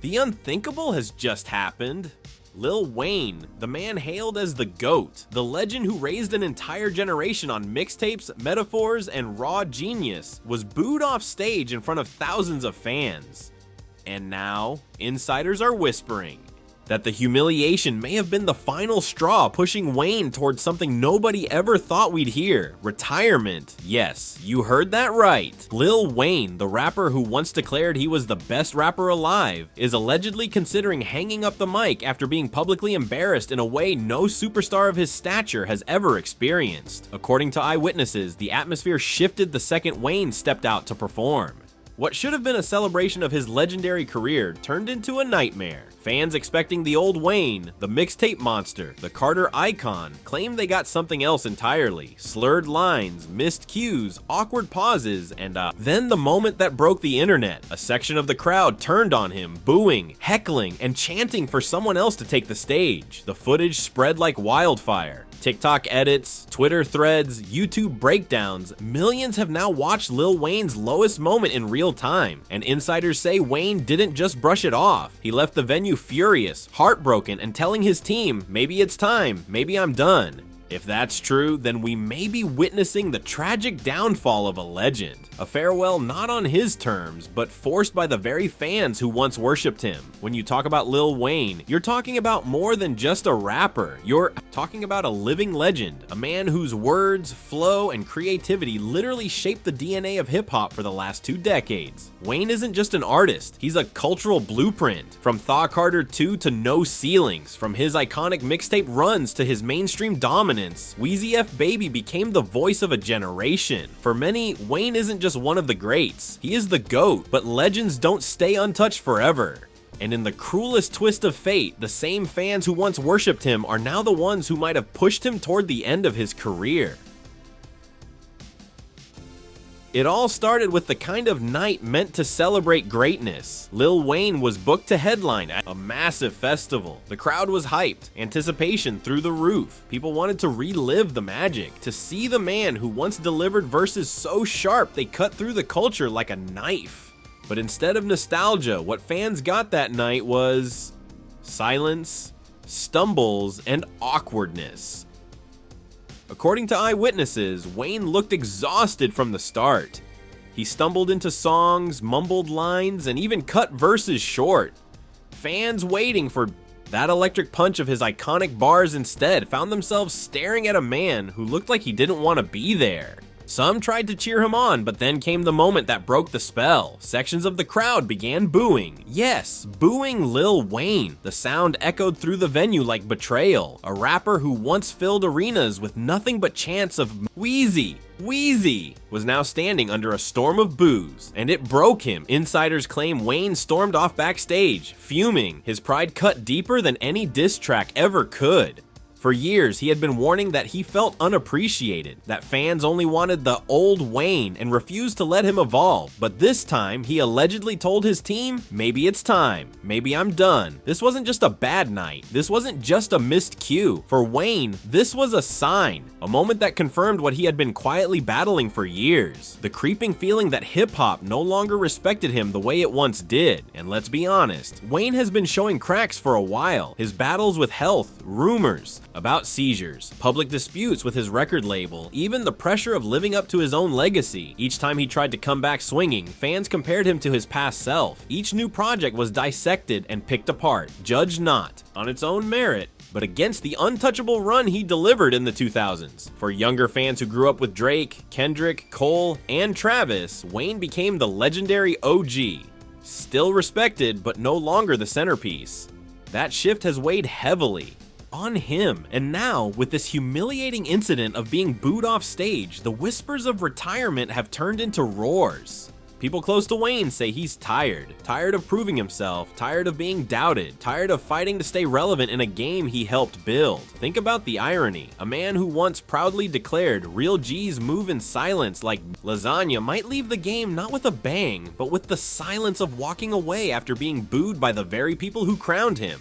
The unthinkable has just happened. Lil Wayne, the man hailed as the GOAT, the legend who raised an entire generation on mixtapes, metaphors, and raw genius, was booed off stage in front of thousands of fans. And now, insiders are whispering that the humiliation may have been the final straw pushing Wayne towards something nobody ever thought we'd hear: retirement. Yes, you heard that right. Lil Wayne, the rapper who once declared he was the best rapper alive, is allegedly considering hanging up the mic after being publicly embarrassed in a way no superstar of his stature has ever experienced. According to eyewitnesses, the atmosphere shifted the second Wayne stepped out to perform. What should have been a celebration of his legendary career turned into a nightmare. Fans expecting the old Wayne, the mixtape monster, the Carter icon, claimed they got something else entirely. Slurred lines, missed cues, awkward pauses, and then the moment that broke the internet. A section of the crowd turned on him, booing, heckling, and chanting for someone else to take the stage. The footage spread like wildfire. TikTok edits, Twitter threads, YouTube breakdowns, millions have now watched Lil Wayne's lowest moment in real time, and insiders say Wayne didn't just brush it off. He left the venue furious, heartbroken, and telling his team, maybe it's time, maybe I'm done. If that's true, then we may be witnessing the tragic downfall of a legend. A farewell not on his terms, but forced by the very fans who once worshipped him. When you talk about Lil Wayne, you're talking about more than just a rapper. You're talking about a living legend, a man whose words, flow, and creativity literally shaped the DNA of hip-hop for the last 2 decades. Wayne isn't just an artist, he's a cultural blueprint. From Thaw Carter 2 to No Ceilings, from his iconic mixtape runs to his mainstream dominance, Weezy F Baby became the voice of a generation. For many, Wayne isn't just one of the greats, he is the GOAT, but legends don't stay untouched forever. And in the cruelest twist of fate, the same fans who once worshipped him are now the ones who might have pushed him toward the end of his career. It all started with the kind of night meant to celebrate greatness. Lil Wayne was booked to headline at a massive festival. The crowd was hyped, anticipation through the roof. People wanted to relive the magic, to see the man who once delivered verses so sharp they cut through the culture like a knife. But instead of nostalgia, what fans got that night was silence, stumbles, and awkwardness. According to eyewitnesses, Wayne looked exhausted from the start. He stumbled into songs, mumbled lines, and even cut verses short. Fans waiting for that electric punch of his iconic bars instead found themselves staring at a man who looked like he didn't want to be there. Some tried to cheer him on, but then came the moment that broke the spell. Sections of the crowd began booing. Yes, booing Lil Wayne. The sound echoed through the venue like betrayal. A rapper who once filled arenas with nothing but chants of Weezy was now standing under a storm of boos, and it broke him. Insiders claim Wayne stormed off backstage, fuming, his pride cut deeper than any diss track ever could. For years, he had been warning that he felt unappreciated, that fans only wanted the old Wayne and refused to let him evolve. But this time, he allegedly told his team, maybe it's time, maybe I'm done. This wasn't just a bad night, this wasn't just a missed cue. For Wayne, this was a sign, a moment that confirmed what he had been quietly battling for years. The creeping feeling that hip-hop no longer respected him the way it once did. And let's be honest, Wayne has been showing cracks for a while. His battles with health, rumors about seizures, public disputes with his record label, even the pressure of living up to his own legacy. Each time he tried to come back swinging, fans compared him to his past self. Each new project was dissected and picked apart, judged not on its own merit, but against the untouchable run he delivered in the 2000s. For younger fans who grew up with Drake, Kendrick, Cole, and Travis, Wayne became the legendary OG. Still respected, but no longer the centerpiece. That shift has weighed heavily on him, and now, with this humiliating incident of being booed off stage, the whispers of retirement have turned into roars. People close to Wayne say he's tired of proving himself, tired of being doubted, tired of fighting to stay relevant in a game he helped build. Think about the irony. A man who once proudly declared real G's move in silence like lasagna might leave the game not with a bang, but with the silence of walking away after being booed by the very people who crowned him.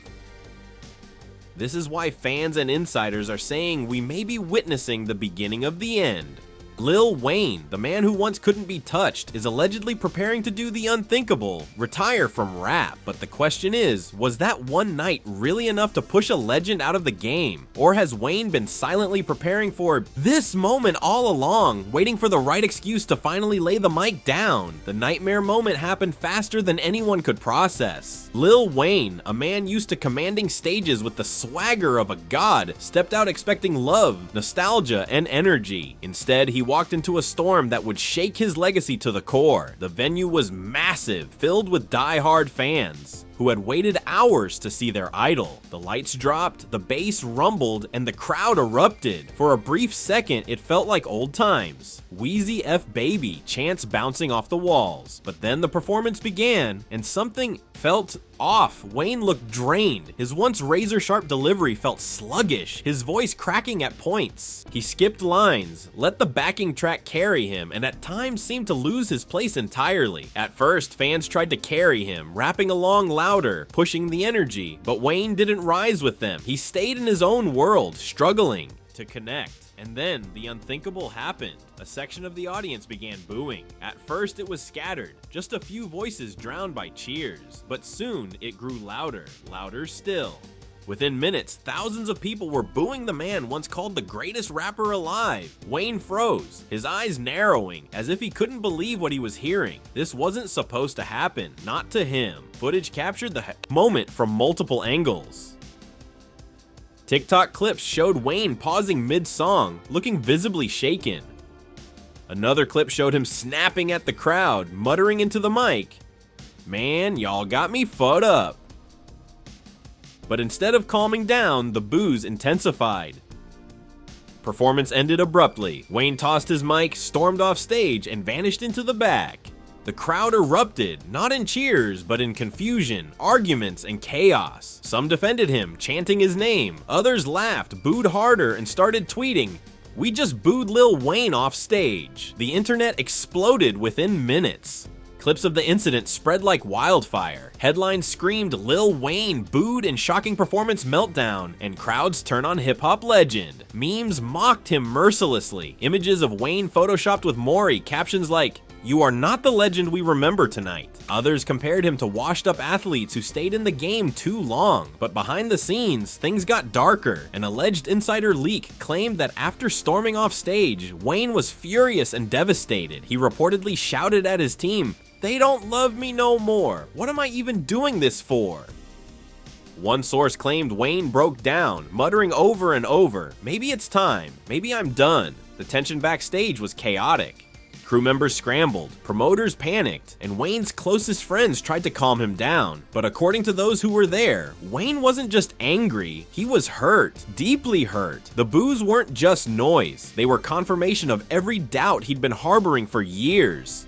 This is why fans and insiders are saying we may be witnessing the beginning of the end. Lil Wayne, the man who once couldn't be touched, is allegedly preparing to do the unthinkable, retire from rap. But the question is, was that one night really enough to push a legend out of the game? Or has Wayne been silently preparing for this moment all along, waiting for the right excuse to finally lay the mic down? The nightmare moment happened faster than anyone could process. Lil Wayne, a man used to commanding stages with the swagger of a god, stepped out expecting love, nostalgia, and energy. Instead, he walked into a storm that would shake his legacy to the core. The venue was massive, filled with die-hard fans who had waited hours to see their idol. The lights dropped, the bass rumbled, and the crowd erupted. For a brief second, it felt like old times. Wheezy F Baby chants bouncing off the walls. But then the performance began, and something felt off. Wayne looked drained. His once razor-sharp delivery felt sluggish, his voice cracking at points. He skipped lines, let the backing track carry him, and at times seemed to lose his place entirely. At first, fans tried to carry him, rapping along louder, pushing the energy, but Wayne didn't rise with them. He stayed in his own world, struggling to connect. And then the unthinkable happened. A section of the audience began booing. At first it was scattered, just a few voices drowned by cheers. But soon it grew louder, louder still. Within minutes, thousands of people were booing the man once called the greatest rapper alive. Wayne froze, his eyes narrowing, as if he couldn't believe what he was hearing. This wasn't supposed to happen, not to him. Footage captured the moment from multiple angles. TikTok clips showed Wayne pausing mid-song, looking visibly shaken. Another clip showed him snapping at the crowd, muttering into the mic, "Man, y'all got me fucked up." But instead of calming down, the boos intensified. Performance ended abruptly. Wayne tossed his mic, stormed off stage, and vanished into the back. The crowd erupted, not in cheers, but in confusion, arguments, and chaos. Some defended him, chanting his name. Others laughed, booed harder, and started tweeting, "We just booed Lil Wayne off stage." The internet exploded within minutes. Clips of the incident spread like wildfire. Headlines screamed, "Lil Wayne booed in shocking performance meltdown," and crowds turn on hip-hop legend. Memes mocked him mercilessly. Images of Wayne photoshopped with Maury, captions like, "You are not the legend we remember tonight." Others compared him to washed-up athletes who stayed in the game too long. But behind the scenes, things got darker. An alleged insider leak claimed that after storming off stage, Wayne was furious and devastated. He reportedly shouted at his team, "They don't love me no more. What am I even doing this for?" One source claimed Wayne broke down, muttering over and over, "Maybe it's time. Maybe I'm done." The tension backstage was chaotic. Crew members scrambled, promoters panicked, and Wayne's closest friends tried to calm him down. But according to those who were there, Wayne wasn't just angry, he was hurt, deeply hurt. The boos weren't just noise, they were confirmation of every doubt he'd been harboring for years.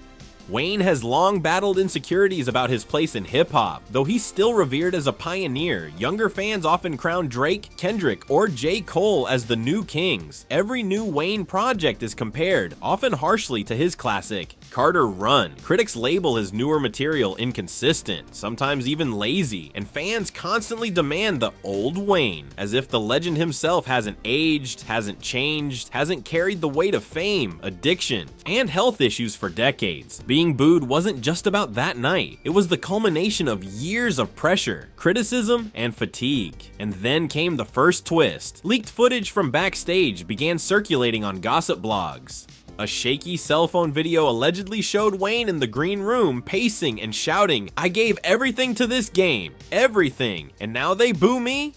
Wayne has long battled insecurities about his place in hip-hop. Though he's still revered as a pioneer, younger fans often crown Drake, Kendrick, or J. Cole as the new kings. Every new Wayne project is compared, often harshly, to his classic, Carter Run. Critics label his newer material inconsistent, sometimes even lazy, and fans constantly demand the old Wayne, as if the legend himself hasn't aged, hasn't changed, hasn't carried the weight of fame, addiction, and health issues for decades. Being booed wasn't just about that night. It was the culmination of years of pressure, criticism, and fatigue. And then came the first twist. Leaked footage from backstage began circulating on gossip blogs. A shaky cell phone video allegedly showed Wayne in the green room pacing and shouting, "I gave everything to this game, everything, and now they boo me?"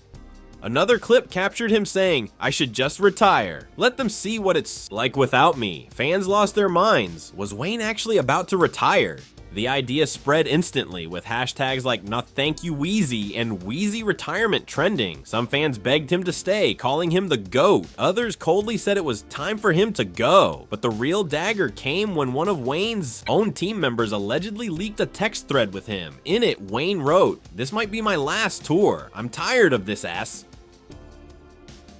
Another clip captured him saying, "I should just retire. Let them see what it's like without me." Fans lost their minds. Was Wayne actually about to retire? The idea spread instantly, with hashtags like "Not Thank You Wheezy" and "Wheezy Retirement" trending. Some fans begged him to stay, calling him the GOAT. Others coldly said it was time for him to go. But the real dagger came when one of Wayne's own team members allegedly leaked a text thread with him. In it, Wayne wrote, "This might be my last tour. I'm tired of this ass."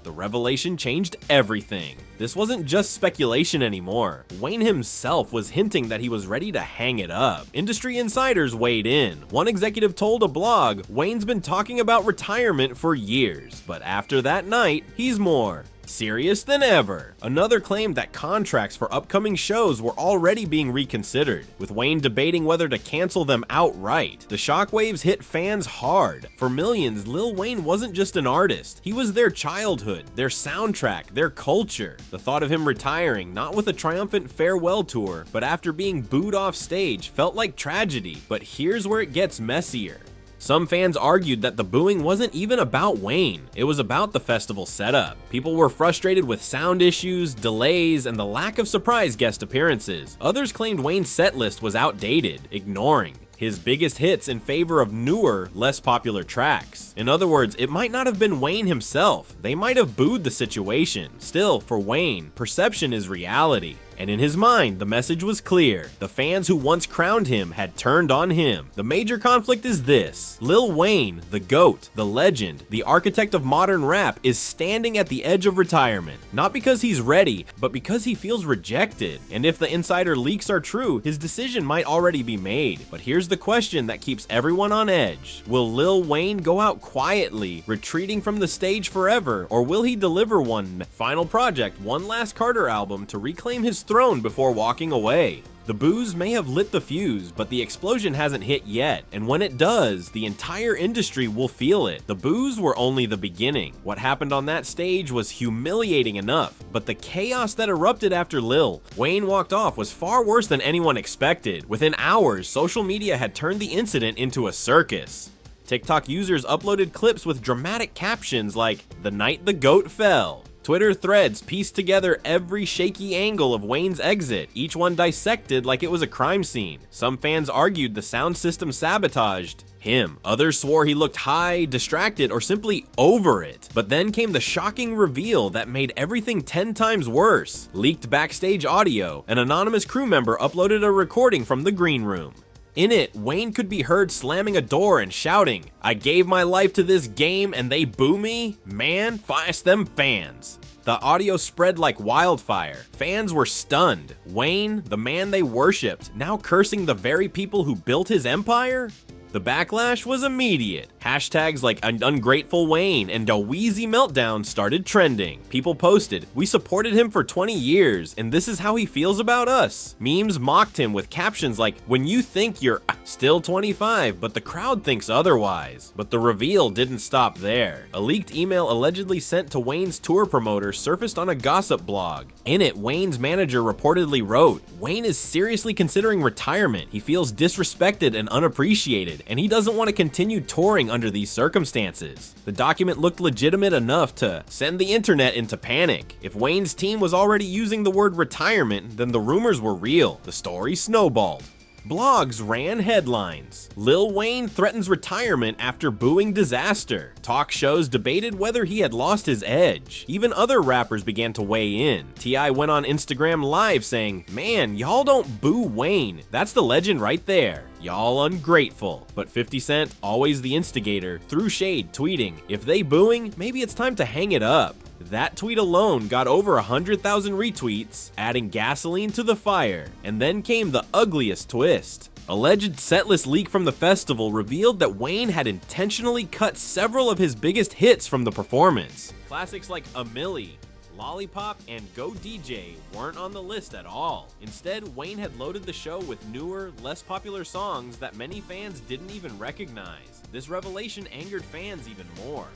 The revelation changed everything. This wasn't just speculation anymore. Wayne himself was hinting that he was ready to hang it up. Industry insiders weighed in. One executive told a blog, "Wayne's been talking about retirement for years, but after that night, he's more serious than ever. Another claimed that contracts for upcoming shows were already being reconsidered, with Wayne debating whether to cancel them outright. The shockwaves hit fans hard. For millions, Lil Wayne wasn't just an artist. He was their childhood, their soundtrack, their culture. The thought of him retiring, not with a triumphant farewell tour, but after being booed off stage, felt like tragedy. But here's where it gets messier. Some fans argued that the booing wasn't even about Wayne, it was about the festival setup. People were frustrated with sound issues, delays, and the lack of surprise guest appearances. Others claimed Wayne's setlist was outdated, ignoring his biggest hits in favor of newer, less popular tracks. In other words, it might not have been Wayne himself. They might have booed the situation. Still, for Wayne, perception is reality. And in his mind, the message was clear. The fans who once crowned him had turned on him. The major conflict is this: Lil Wayne, the GOAT, the legend, the architect of modern rap, is standing at the edge of retirement. Not because he's ready, but because he feels rejected. And if the insider leaks are true, his decision might already be made. But here's the question that keeps everyone on edge. Will Lil Wayne go out quietly, retreating from the stage forever, or will he deliver one final project, one last Carter album, to reclaim his throne before walking away? The boos may have lit the fuse, but the explosion hasn't hit yet, and when it does, the entire industry will feel it. The boos were only the beginning. What happened on that stage was humiliating enough, but the chaos that erupted after Lil Wayne walked off was far worse than anyone expected. Within hours, social media had turned the incident into a circus. TikTok users uploaded clips with dramatic captions like, "The night the GOAT fell." Twitter threads pieced together every shaky angle of Wayne's exit, each one dissected like it was a crime scene. Some fans argued the sound system sabotaged him. Others swore he looked high, distracted, or simply over it. But then came the shocking reveal that made everything 10 times worse. Leaked backstage audio. An anonymous crew member uploaded a recording from the green room. In it, Wayne could be heard slamming a door and shouting, "I gave my life to this game and they boo me? Man, fice them fans." The audio spread like wildfire. Fans were stunned. Wayne, the man they worshipped, now cursing the very people who built his empire? The backlash was immediate. Hashtags like ungrateful Wayne and a wheezy meltdown started trending. People posted, "We supported him for 20 years, and this is how he feels about us." Memes mocked him with captions like, "When you think you're still 25, but the crowd thinks otherwise." But the reveal didn't stop there. A leaked email allegedly sent to Wayne's tour promoter surfaced on a gossip blog. In it, Wayne's manager reportedly wrote, "Wayne is seriously considering retirement. He feels disrespected and unappreciated, and he doesn't want to continue touring under these circumstances." The document looked legitimate enough to send the internet into panic. If Wayne's team was already using the word retirement, then the rumors were real. The story snowballed. Blogs ran headlines. Lil Wayne threatens retirement after booing disaster. Talk shows debated whether he had lost his edge. Even other rappers began to weigh in. T.I. went on Instagram Live saying, "Man, y'all don't boo Wayne. That's the legend right there. Y'all ungrateful." But 50 Cent, always the instigator, threw shade, tweeting, "If they booing, maybe it's time to hang it up." That tweet alone got over 100,000 retweets, adding gasoline to the fire. And then came the ugliest twist. Alleged setlist leak from the festival revealed that Wayne had intentionally cut several of his biggest hits from the performance. Classics like "A Milli," "Lollipop," and "Go DJ" weren't on the list at all. Instead, Wayne had loaded the show with newer, less popular songs that many fans didn't even recognize. This revelation angered fans even more.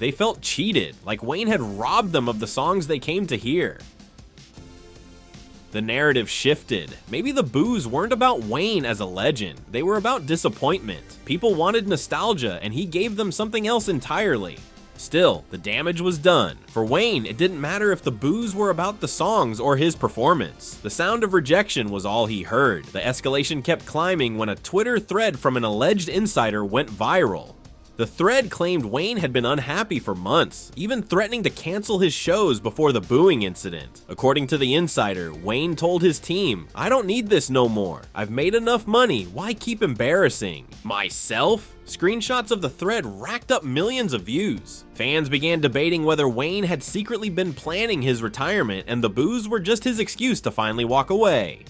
They felt cheated, like Wayne had robbed them of the songs they came to hear. The narrative shifted. Maybe the boos weren't about Wayne as a legend, they were about disappointment. People wanted nostalgia, and he gave them something else entirely. Still, the damage was done. For Wayne, it didn't matter if the boos were about the songs or his performance. The sound of rejection was all he heard. The escalation kept climbing when a Twitter thread from an alleged insider went viral. The thread claimed Wayne had been unhappy for months, even threatening to cancel his shows before the booing incident. According to the insider, Wayne told his team, "I don't need this no more. I've made enough money. Why keep embarrassing myself?" Screenshots of the thread racked up millions of views. Fans began debating whether Wayne had secretly been planning his retirement and the boos were just his excuse to finally walk away.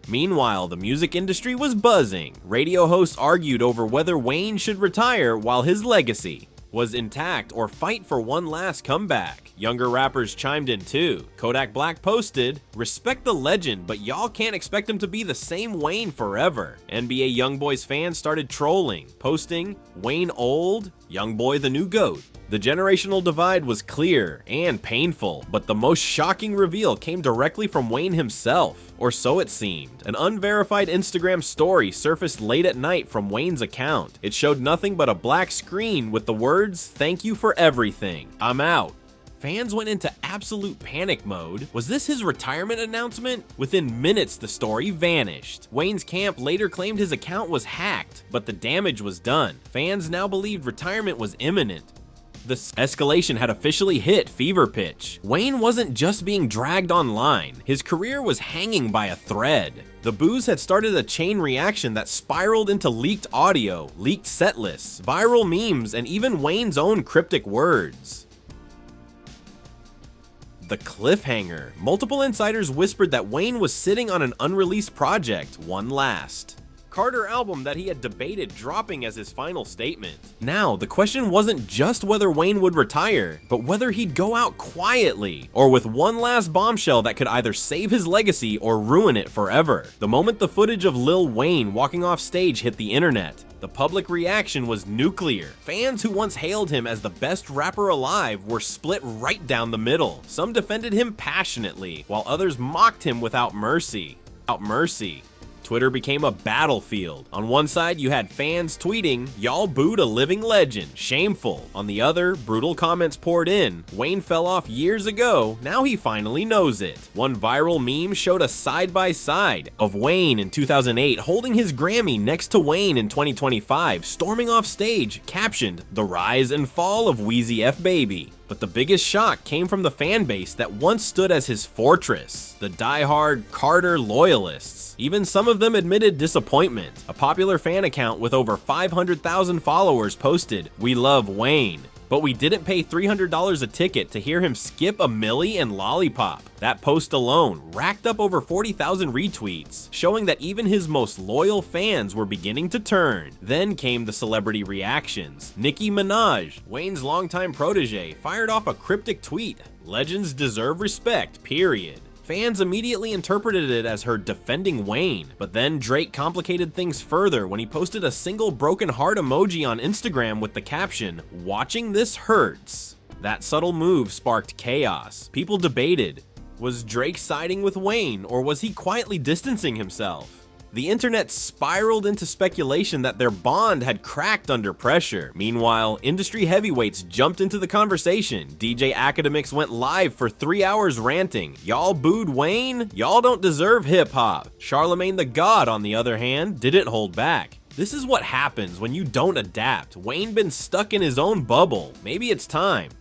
Meanwhile, the music industry was buzzing. Radio hosts argued over whether Wayne should retire while his legacy was intact or fight for one last comeback. Younger rappers chimed in too. Kodak Black posted, "Respect the legend, but y'all can't expect him to be the same Wayne forever." NBA YoungBoy's fans started trolling, posting, "Wayne old? YoungBoy the new GOAT." The generational divide was clear and painful, but the most shocking reveal came directly from Wayne himself, or so it seemed. An unverified Instagram story surfaced late at night from Wayne's account. It showed nothing but a black screen with the words, "Thank you for everything. I'm out." Fans went into absolute panic mode. Was this his retirement announcement? Within minutes, the story vanished. Wayne's camp later claimed his account was hacked, but the damage was done. Fans now believed retirement was imminent. The escalation had officially hit fever pitch. Wayne wasn't just being dragged online, his career was hanging by a thread. The boos had started a chain reaction that spiraled into leaked audio, leaked set lists, viral memes, and even Wayne's own cryptic words. The cliffhanger. Multiple insiders whispered that Wayne was sitting on an unreleased project, One Last Carter album that he had debated dropping as his final statement. Now, the question wasn't just whether Wayne would retire, but whether he'd go out quietly, or with one last bombshell that could either save his legacy or ruin it forever. The moment the footage of Lil Wayne walking off stage hit the internet, the public reaction was nuclear. Fans who once hailed him as the best rapper alive were split right down the middle. Some defended him passionately, while others mocked him without mercy. Twitter became a battlefield. On one side, you had fans tweeting, "Y'all booed a living legend, shameful." On the other, brutal comments poured in, "Wayne fell off years ago, now he finally knows it." One viral meme showed a side-by-side of Wayne in 2008 holding his Grammy next to Wayne in 2025, storming off stage, captioned, "The rise and fall of Weezy F Baby." But the biggest shock came from the fan base that once stood as his fortress, the die-hard Carter loyalists. Even some of them admitted disappointment. A popular fan account with over 500,000 followers posted, "We love Wayne, but we didn't pay $300 a ticket to hear him skip a Milli and Lollipop." That post alone racked up over 40,000 retweets, showing that even his most loyal fans were beginning to turn. Then came the celebrity reactions. Nicki Minaj, Wayne's longtime protege, fired off a cryptic tweet, "Legends deserve respect, period." Fans immediately interpreted it as her defending Wayne, but then Drake complicated things further when he posted a single broken heart emoji on Instagram with the caption, "Watching this hurts." That subtle move sparked chaos. People debated, was Drake siding with Wayne, or was he quietly distancing himself? The internet spiraled into speculation that their bond had cracked under pressure. Meanwhile, industry heavyweights jumped into the conversation. DJ Academics went live for 3 hours ranting, "Y'all booed Wayne? Y'all don't deserve hip-hop." Charlemagne the God, on the other hand, didn't hold back. "This is what happens when you don't adapt. Wayne been stuck in his own bubble. Maybe it's time."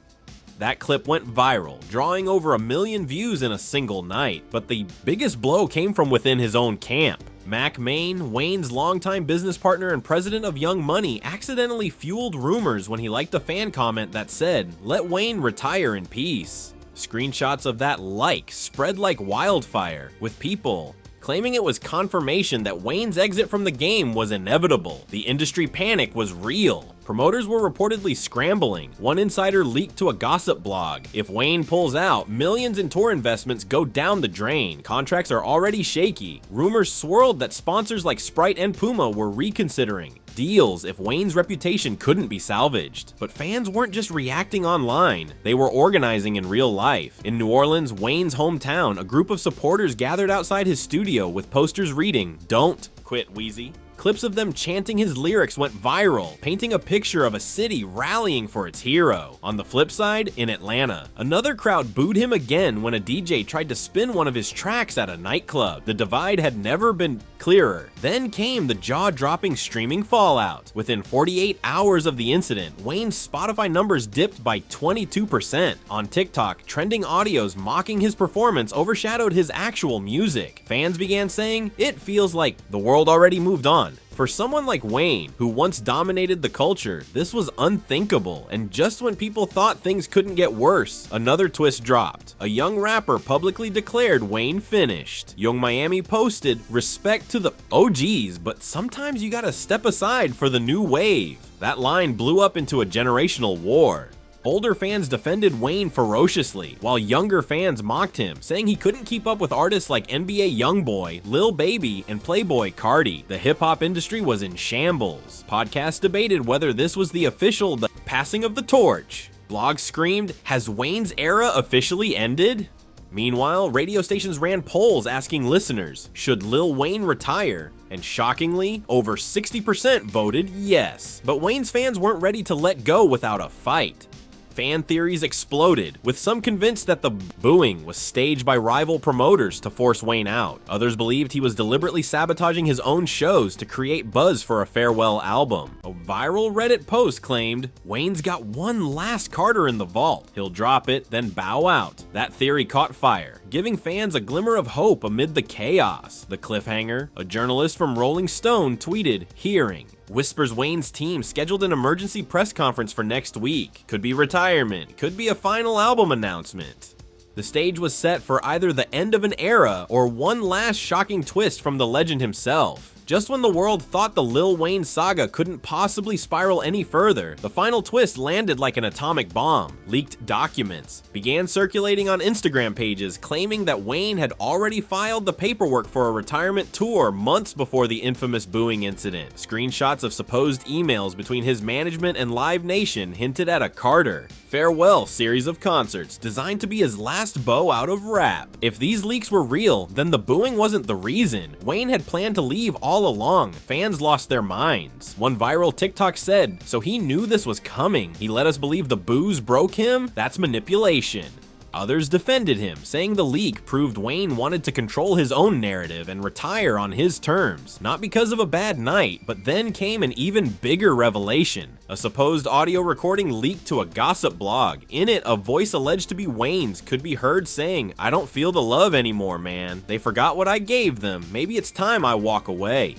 That clip went viral, drawing over 1 million views in a single night. But the biggest blow came from within his own camp. Mac Main, Wayne's longtime business partner and president of Young Money, accidentally fueled rumors when he liked a fan comment that said, "Let Wayne retire in peace." Screenshots of that like spread like wildfire, with people claiming it was confirmation that Wayne's exit from the game was inevitable. The industry panic was real. Promoters were reportedly scrambling. One insider leaked to a gossip blog, "If Wayne pulls out, millions in tour investments go down the drain. Contracts are already shaky." Rumors swirled that sponsors like Sprite and Puma were reconsidering deals if Wayne's reputation couldn't be salvaged. But fans weren't just reacting online, they were organizing in real life. In New Orleans, Wayne's hometown, a group of supporters gathered outside his studio with posters reading, "Don't quit, Weezy." Clips of them chanting his lyrics went viral, painting a picture of a city rallying for its hero. On the flip side, in Atlanta, another crowd booed him again when a DJ tried to spin one of his tracks at a nightclub. The divide had never been clearer. Then came the jaw-dropping streaming fallout. Within 48 hours of the incident, Wayne's Spotify numbers dipped by 22%. On TikTok, trending audios mocking his performance overshadowed his actual music. Fans began saying, "It feels like the world already moved on." For someone like Wayne, who once dominated the culture, this was unthinkable, and just when people thought things couldn't get worse, another twist dropped. A young rapper publicly declared Wayne finished. Young Miami posted, "Respect to the OGs, but sometimes you gotta step aside for the new wave." That line blew up into a generational war. Older fans defended Wayne ferociously, while younger fans mocked him, saying he couldn't keep up with artists like NBA YoungBoy, Lil Baby, and Playboy Cardi. The hip-hop industry was in shambles. Podcasts debated whether this was the official passing of the torch. Blogs screamed, "Has Wayne's era officially ended?" Meanwhile, radio stations ran polls asking listeners, should Lil Wayne retire? And shockingly, over 60% voted yes. But Wayne's fans weren't ready to let go without a fight. Fan theories exploded, with some convinced that the booing was staged by rival promoters to force Wayne out. Others believed he was deliberately sabotaging his own shows to create buzz for a farewell album. A viral Reddit post claimed, "Wayne's got one last Carter in the vault. He'll drop it, then bow out." That theory caught fire, giving fans a glimmer of hope amid the chaos. The cliffhanger, a journalist from Rolling Stone tweeted, "Hearing. Whispers Wayne's team scheduled an emergency press conference for next week. Could be retirement, could be a final album announcement." The stage was set for either the end of an era or one last shocking twist from the legend himself. Just when the world thought the Lil Wayne saga couldn't possibly spiral any further, the final twist landed like an atomic bomb. Leaked documents began circulating on Instagram pages claiming that Wayne had already filed the paperwork for a retirement tour months before the infamous booing incident. Screenshots of supposed emails between his management and Live Nation hinted at a Carter farewell series of concerts designed to be his last bow out of rap. If these leaks were real, then the booing wasn't the reason. Wayne had planned to leave all along. Fans lost their minds. One viral TikTok said, "So he knew this was coming. He let us believe the booze broke him? That's manipulation." Others defended him, saying the leak proved Wayne wanted to control his own narrative and retire on his terms. Not because of a bad night, but then came an even bigger revelation. A supposed audio recording leaked to a gossip blog. In it, a voice alleged to be Wayne's could be heard saying, "I don't feel the love anymore, man. They forgot what I gave them. Maybe it's time I walk away."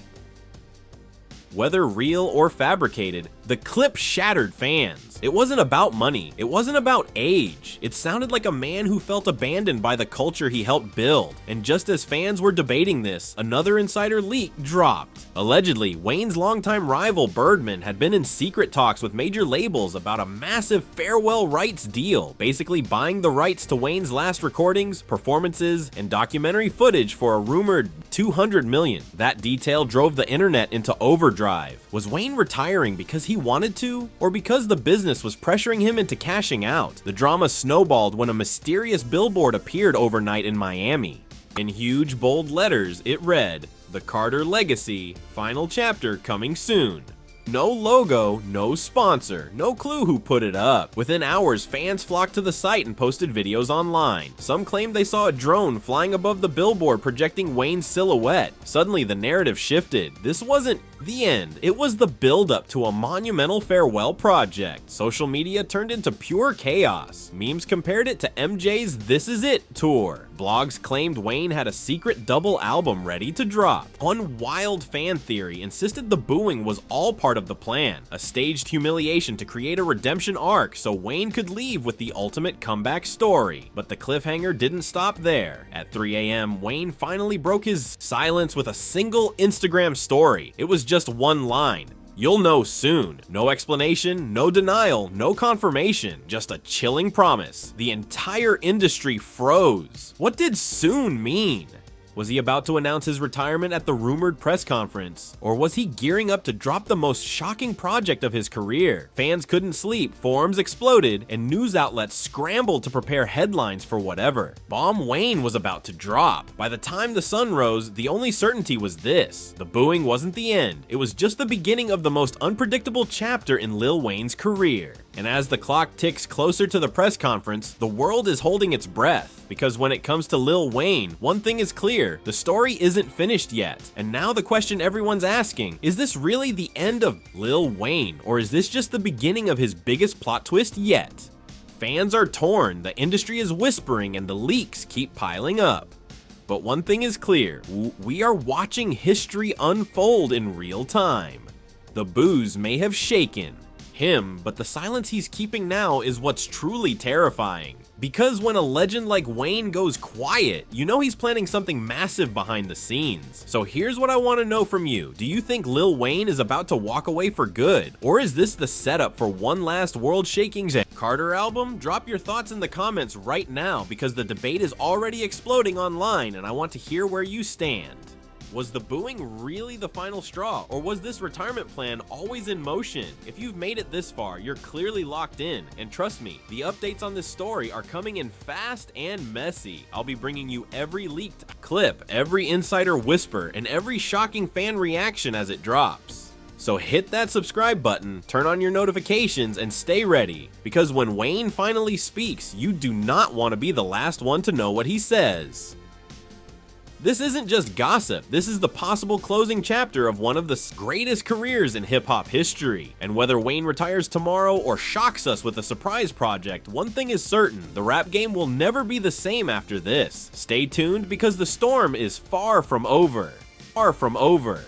Whether real or fabricated, the clip shattered fans. It wasn't about money. It wasn't about age. It sounded like a man who felt abandoned by the culture he helped build. And just as fans were debating this, another insider leak dropped. Allegedly, Wayne's longtime rival Birdman had been in secret talks with major labels about a massive farewell rights deal, basically buying the rights to Wayne's last recordings, performances, and documentary footage for a rumored $200 million. That detail drove the internet into overdrive. Was Wayne retiring because he wanted to, or because the business was pressuring him into cashing out? The drama snowballed when a mysterious billboard appeared overnight in Miami. In huge bold letters, it read, "The Carter Legacy, final chapter coming soon." No logo, no sponsor, no clue who put it up. Within hours, fans flocked to the site and posted videos online. Some claimed they saw a drone flying above the billboard projecting Wayne's silhouette. Suddenly, the narrative shifted. This wasn't the end. It was the build-up to a monumental farewell project. Social media turned into pure chaos. Memes compared it to MJ's This Is It tour. Blogs claimed Wayne had a secret double album ready to drop. One wild fan theory insisted the booing was all part of the plan, a staged humiliation to create a redemption arc so Wayne could leave with the ultimate comeback story. But the cliffhanger didn't stop there. At 3 a.m., Wayne finally broke his silence with a single Instagram story. It was just one line. "You'll know soon." No explanation, no denial, no confirmation, just a chilling promise. The entire industry froze. What did soon mean? Was he about to announce his retirement at the rumored press conference? Or was he gearing up to drop the most shocking project of his career? Fans couldn't sleep, forums exploded, and news outlets scrambled to prepare headlines for whatever. Bomb Wayne was about to drop. By the time the sun rose, the only certainty was this: the booing wasn't the end. It was just the beginning of the most unpredictable chapter in Lil Wayne's career. And as the clock ticks closer to the press conference, the world is holding its breath. Because when it comes to Lil Wayne, one thing is clear: the story isn't finished yet. And now the question everyone's asking, is this really the end of Lil Wayne, or is this just the beginning of his biggest plot twist yet? Fans are torn, the industry is whispering, and the leaks keep piling up. But one thing is clear: we are watching history unfold in real time. The boos may have shaken, him, but the silence he's keeping now is what's truly terrifying. Because when a legend like Wayne goes quiet, you know he's planning something massive behind the scenes. So here's what I want to know from you. Do you think Lil Wayne is about to walk away for good? Or is this the setup for one last world-shaking Carter album? Drop your thoughts in the comments right now because the debate is already exploding online and I want to hear where you stand. Was the booing really the final straw, or was this retirement plan always in motion? If you've made it this far, you're clearly locked in, and trust me, the updates on this story are coming in fast and messy. I'll be bringing you every leaked clip, every insider whisper, and every shocking fan reaction as it drops. So hit that subscribe button, turn on your notifications, and stay ready, because when Wayne finally speaks, you do not want to be the last one to know what he says. This isn't just gossip, this is the possible closing chapter of one of the greatest careers in hip-hop history. And whether Wayne retires tomorrow or shocks us with a surprise project, one thing is certain, the rap game will never be the same after this. Stay tuned because the storm is far from over. Far from over.